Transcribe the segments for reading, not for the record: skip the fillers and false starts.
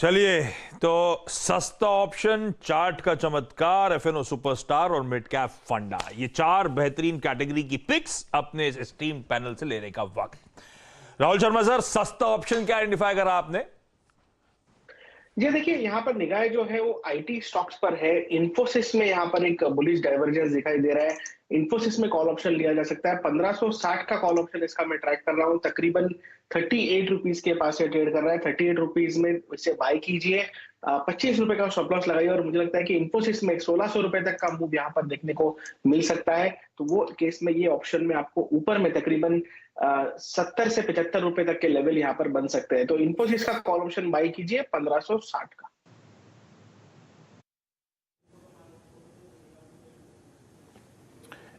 चलिए, तो सस्ता ऑप्शन, चार्ट का चमत्कार, एफएनओ सुपरस्टार और मिड कैप फंडा, ये चार बेहतरीन कैटेगरी की पिक्स अपने इस स्टीम पैनल से लेने का वक्त। राहुल शर्मा सर, सस्ता ऑप्शन क्या आइडेंटिफाई करा आपने? जी देखिए, यहाँ पर निगाह जो है वो आईटी स्टॉक्स पर है। इन्फोसिस में यहाँ पर एक बुलिश डाइवर्जेंस दिखाई दे रहा है। इन्फोसिस में कॉल ऑप्शन लिया जा सकता है। 1560 का कॉल ऑप्शन इसका मैं ट्रैक कर रहा हूँ। तकरीबन 38 रुपीज के पास से ट्रेड कर रहा है। 38 रुपीज में इसे बाय कीजिए। 25 रुपए का स्टॉप लॉस लगाइए और मुझे लगता है कि इन्फोसिस में 1600 रुपए तक का मूव यहाँ पर देखने को मिल सकता है। तो वो केस में ये ऑप्शन में आपको ऊपर में तकरीबन 70 से 75 रुपए तक के लेवल यहाँ पर बन सकते हैं। तो इन्फोसिस का कॉल ऑप्शन बाय कीजिए 1560 का।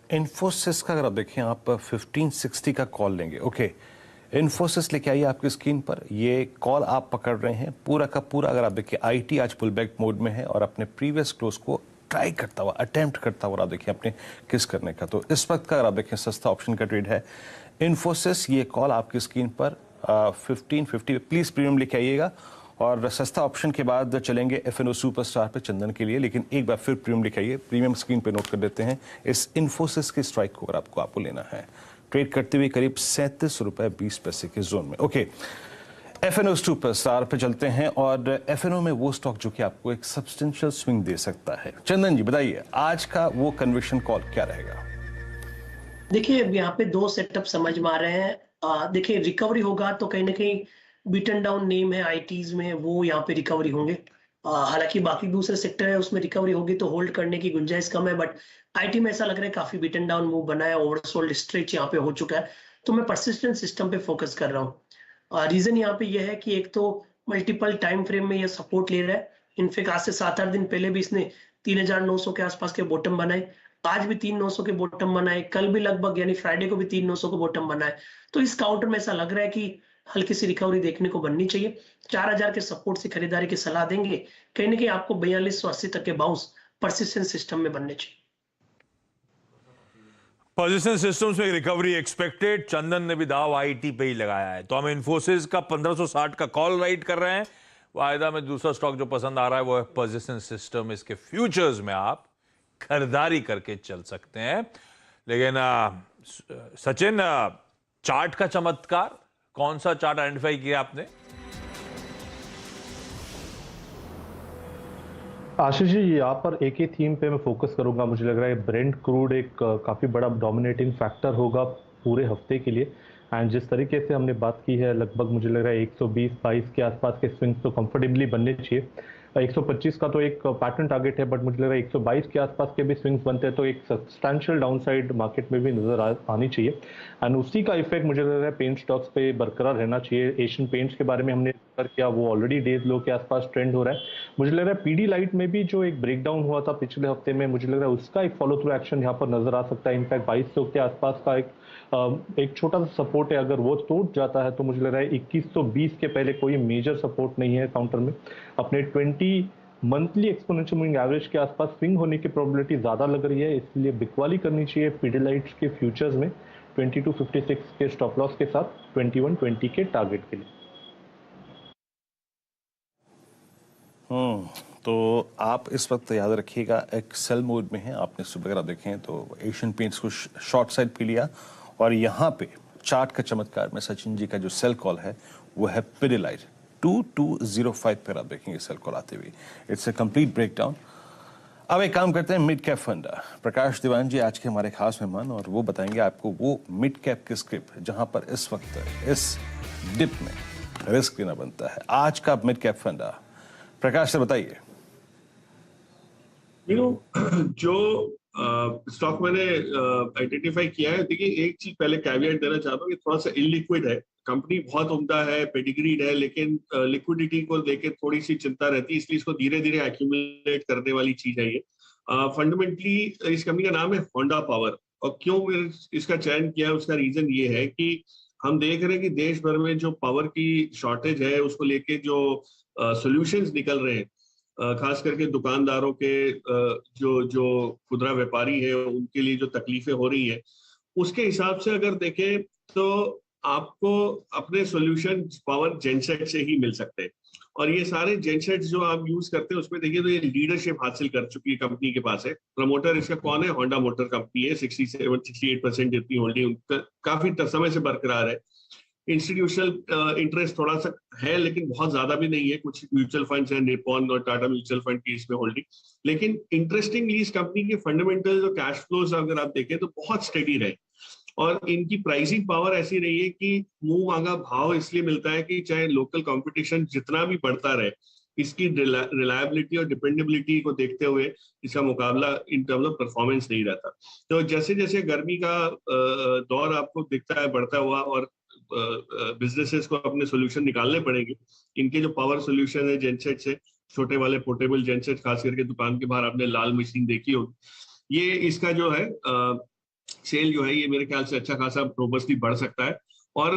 इन्फोसिस का अगर आप देखें, आप 1560 का कॉल लेंगे। ओके, इन्फोसिस लेके आइए आपकी स्क्रीन पर। ये कॉल आप पकड़ रहे हैं पूरा का पूरा। अगर आप देखिए, आईटी आज पुल बैक मोड में है और अपने प्रीवियस क्लोज को ट्राई करता हुआ, अटेम्प्ट करता हुआ आप देखिए अपने किस करने का। तो इस वक्त का अगर आप देखें, सस्ता ऑप्शन का ट्रेड है इन्फोसिस। ये कॉल आपकी स्क्रीन पर 1550 प्लीज प्रीमियम लेके आइएगा। और सस्ता ऑप्शन के बाद चलेंगे एफएनओ सुपरस्टार पे चंदन के लिए, लेकिन एक बार फिर प्रीमियम लिखाइए। प्रीमियम स्क्रीन पे नोट कर देते हैं इस इन्फोसिस के स्ट्राइक को, अगर आपको लेना है। ट्रेड करते हुए करीब 37 रुपए 20 पैसे के जोन में। ओके, एफएनओ सुपरस्टार पे चलते हैं और एफएनओ में वो स्टॉक जो कि आपको एक सब्सटेंशियल स्विंग दे सकता है। चंदन जी बताइए, आज का वो कन्विक्शन कॉल क्या रहेगा? देखिए, अब यहाँ पे दो सेटअप समझ में आ रहे हैं। देखिए, रिकवरी होगा तो कहीं ना कहीं बीटन डाउन नेम है आईटीज में, वो यहाँ पे रिकवरी होंगे। हालांकि बाकी दूसरे सेक्टर है उसमें रिकवरी होगी तो होल्ड करने की गुंजाइश कम है, बट आईटी में ऐसा लग रहा है काफी बीटन डाउन मूव बना है, ओवरसोल्ड स्ट्रेच यहाँ पे हो चुका है। तो मैं परसिस्टेंट सिस्टम पे फोकस कर रहा हूँ। रीजन यहाँ पे यह है कि एक तो मल्टीपल टाइम फ्रेम में यह सपोर्ट ले रहा है। इनफेक्ट आज से 7-8 दिन पहले भी इसने 3900 के आसपास के बॉटम बनाए। आज भी 3900 के बॉटम बनाए, कल भी लगभग यानी फ्राइडे को भी 3900 को बॉटम बनाए। तो इस काउंटर में ऐसा लग रहा है कि हल्की सी रिकवरी देखने को बननी चाहिए। 4000 के सपोर्ट से खरीदारी की सलाह देंगे। कहीं ना कहीं आपको 4280 तक के बाउंस परसिस्टेंट सिस्टम में बनने चाहिए। पोजीशन सिस्टम्स में रिकवरी एक्सपेक्टेड। चंदन ने भी दाव आईटी पे ही लगाया है, तो हम इन्फोसिस का 1560 का कॉल राइट कर रहे हैं। वायदा में दूसरा स्टॉक जो पसंद आ रहा है वो है पोजीशन सिस्टम। इसके फ्यूचर्स में आप खरीदारी करके चल सकते हैं। लेकिन सचिन, चार्ट का चमत्कार, कौन सा चार्ट आइडेंटिफाई किया आपने? आशीष जी, यहाँ पर एक ही थीम पे मैं फोकस करूंगा। मुझे लग रहा है ब्रेंट क्रूड एक काफ़ी बड़ा डोमिनेटिंग फैक्टर होगा पूरे हफ्ते के लिए। एंड जिस तरीके से हमने बात की है, लगभग मुझे लग रहा है 120-22 के आसपास के स्विंग्स तो कंफर्टेबली बनने चाहिए। 125 का तो एक पैटर्न टारगेट है, बट मुझे लग रहा है 122 के आसपास के भी स्विंग्स बनते हैं तो एक सब्सटैंशियल डाउनसाइड मार्केट में भी नजर आनी चाहिए। एंड उसी का इफेक्ट मुझे लग रहा है पेंट स्टॉक्स पे बरकरार रहना चाहिए। एशियन पेंट्स के बारे में हमने जिक्र किया, वो ऑलरेडी डेज लो के आसपास ट्रेंड हो रहा है। मुझे लग रहा है पीडी लाइट में भी जो एक ब्रेकडाउन हुआ था पिछले हफ्ते में, मुझे लग रहा है उसका एक फॉलो थ्रू एक्शन यहाँ पर नजर आ सकता है। इनफैक्ट 2200 के आसपास का एक छोटा सा सपोर्ट है, अगर वो टूट जाता है तो मुझे लग रहा है 2120 के पहले कोई मेजर सपोर्ट नहीं है काउंटर में। अपने 20 मंथली एक्सपोनेंशियल मूविंग एवरेज के आसपास स्विंग होने की प्रोबेबिलिटी ज्यादा लग रही है, इसलिए बिकवाली करनी चाहिए पीडीलाइट्स के फ्यूचर्स में 2256 के स्टॉप लॉस के साथ 2120 के टारगेट के लिए। तो आप इस वक्त याद रखिएगा एक सेल मोड में है। आपने सुबह अगर देखें तो एशियन पेंट्स को शॉर्ट साइड पे लिया और यहाँ पे चार्ट का चमत्कार में सचिन जी का जो सेल कॉल है वो है पीडीलाइट 2205 पर आप देखेंगे सेल कॉल आते हुए। It's a complete breakdown. अब एक काम करते हैं, मिड कैप फंड। प्रकाश दीवान जी आज के हमारे खास मेहमान, और वो बताएंगे आपको वो मिड कैप की स्क्रिप्ट जहां पर इस वक्त इस डिप में रिस्क लेना बनता है। आज का मिड कैप फंड प्रकाश से बताइए। जो स्टॉक मैंने आइडेंटिफाई किया है, देखिए एक चीज पहले कैविएट देना चाहता हूँ कि थोड़ा सा इलिक्विड है। कंपनी बहुत उम्दा है, पेडिग्रीड है, लेकिन लिक्विडिटी को लेकर थोड़ी सी चिंता रहती है, इसलिए इसको धीरे धीरे एक्यूमुलेट करने वाली चीज है ये। फंडामेंटली इस कंपनी का नाम है होंडा पावर, और क्यों इसका चयन किया है उसका रीजन ये है कि हम देख रहे हैं कि देश भर में जो पावर की शॉर्टेज है उसको लेके जो सॉल्यूशंस निकल रहे हैं, खास करके दुकानदारों के जो खुदरा व्यापारी है उनके लिए जो तकलीफें हो रही है, उसके हिसाब से अगर देखें तो आपको अपने सॉल्यूशन पावर जेनसेट से ही मिल सकते हैं। और ये सारे जेनसेट्स जो आप यूज करते हैं उसमें देखिए तो ये लीडरशिप हासिल कर चुकी है कंपनी के पास है। प्रमोटर इसका कौन है? होंडा मोटर कंपनी है। 67-68% जितनी होल्डिंग उनका काफी समय से बरकरार है। इंस्टीट्यूशनल इंटरेस्ट थोड़ा सा है लेकिन बहुत ज्यादा भी नहीं है। कुछ म्यूचुअल फंड्स हैं, निपॉन और टाटा म्यूचुअल फंड की इसमें होल्डिंग। लेकिन इंटरेस्टिंगली इस कंपनी के फंडामेंटल्स और कैश फ्लोज अगर आप देखें तो बहुत स्टेडी रहे और इनकी प्राइसिंग पावर ऐसी रही है कि मुंह मांगा भाव इसलिए मिलता है कि चाहे लोकल कंपटीशन जितना भी बढ़ता रहे, इसकी रिलायबिलिटी और डिपेंडेबिलिटी को देखते हुए इसका मुकाबला इन टर्म्स ऑफ परफॉर्मेंस नहीं रहता। तो जैसे जैसे गर्मी का दौर आपको दिखता है बढ़ता हुआ और बिजनेसेस को अपने सोल्यूशन निकालने पड़ेंगे, इनके जो पावर सोल्यूशन है जेनसेट से, छोटे वाले पोर्टेबल जेनसेट, खास करके दुकान के बाहर आपने लाल मशीन देखी होगी, ये इसका जो है सेल जो है ये मेरे ख्याल से अच्छा खासा रोबस्टली बढ़ सकता है। और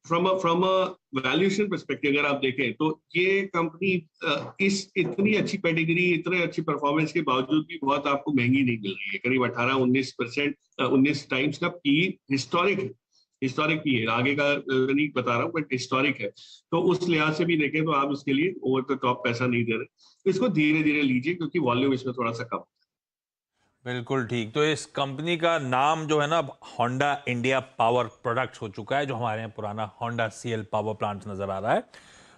फ्रॉम अ वैल्यूएशन पर्सपेक्टिव अगर आप देखें तो ये कंपनी इस इतनी अच्छी पेडिग्री, इतने अच्छी परफॉर्मेंस के बावजूद भी बहुत आपको महंगी नहीं मिल रही है। करीब 19 टाइम्स का पी हिस्टोरिक पी है, आगे का नहीं बता रहा हूँ बट हिस्टोरिक है। तो उस लिहाज से भी देखें तो आप उसके लिए ओवर द टॉप पैसा नहीं दे रहे। इसको धीरे धीरे लीजिए क्योंकि वॉल्यूम इसमें थोड़ा सा कम है। बिल्कुल ठीक। तो इस कंपनी का नाम जो है ना होंडा इंडिया पावर प्रोडक्ट्स हो चुका है, जो हमारे यहाँ पुराना होंडा सीएल पावर प्लांट नजर आ रहा है।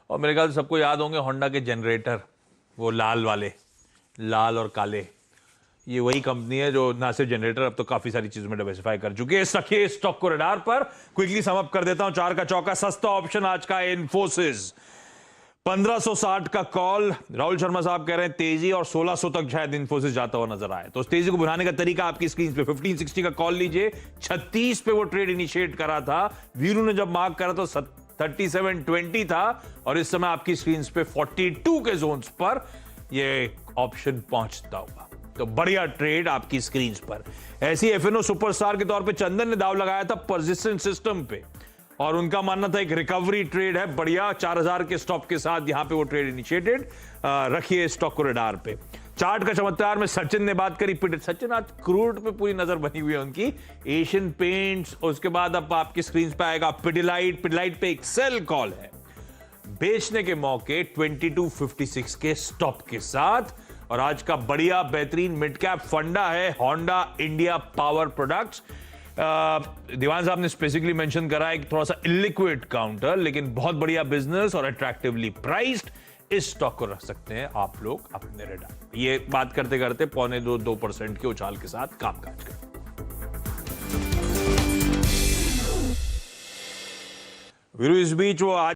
और मेरे ख्याल से सबको याद होंगे होंडा के जनरेटर, वो लाल वाले, लाल और काले, ये वही कंपनी है जो ना सिर्फ जनरेटर, अब तो काफी सारी चीजों में डाइवर्सिफाई कर चुकी है। रखिए स्टॉक को रडार पर। क्विकली सम अप कर देता हूं। 4 का चौका सस्ता ऑप्शन आज का इन्फोसिस, 1560 का कॉल। राहुल शर्मा साहब कह रहे हैं तेजी, और 1600 तक शायद इन्फोसिस जाता हुआ नजर आए। तो उस तेजी को बुझाने का तरीका आपकी स्क्रीन पे 1560 का कॉल लीजिए। 36 पे वो ट्रेड इनिशिएट करा था, वीरू ने जब मार्क करा तो 3720 था, और इस समय आपकी स्क्रीन पे 42 के जोन्स पर ये ऑप्शन पहुंचता हुआ। तो बढ़िया ट्रेड आपकी स्क्रीन पर। ऐसी एफएनओ सुपरस्टार के तौर पे चंदन ने दाव लगाया था परसिस्टेंट सिस्टम पे, और उनका मानना था एक रिकवरी ट्रेड है बढ़िया। 4000 के स्टॉप के साथ यहां पे वो ट्रेड इनिशिएटेड। रखिए स्टॉक को रडार पे। चार्ट का चमत्कार में सचिन ने बात करी। सचिन आज क्रूड पे पूरी नजर बनी हुई है उनकी। एशियन पेंट्स, उसके बाद अब आपकी स्क्रीन पे आएगा पिडिलाइट। पिडिलाइट पे एक सेल कॉल है, बेचने के मौके 2256 के स्टॉप के साथ। और आज का बढ़िया बेहतरीन मिड कैप फंडा है होंडा इंडिया पावर प्रोडक्ट्स। दीवान साहब ने स्पेसिफिकली मेंशन करा है कि थोड़ा सा इलिक्विड काउंटर, लेकिन बहुत बढ़िया बिजनेस और अट्रैक्टिवली प्राइस्ड। इस स्टॉक को रख सकते हैं आप लोग अपने रेडार। ये बात करते करते 2.25% के उछाल के साथ कामकाज करें। वीरू, इस बीच वो आज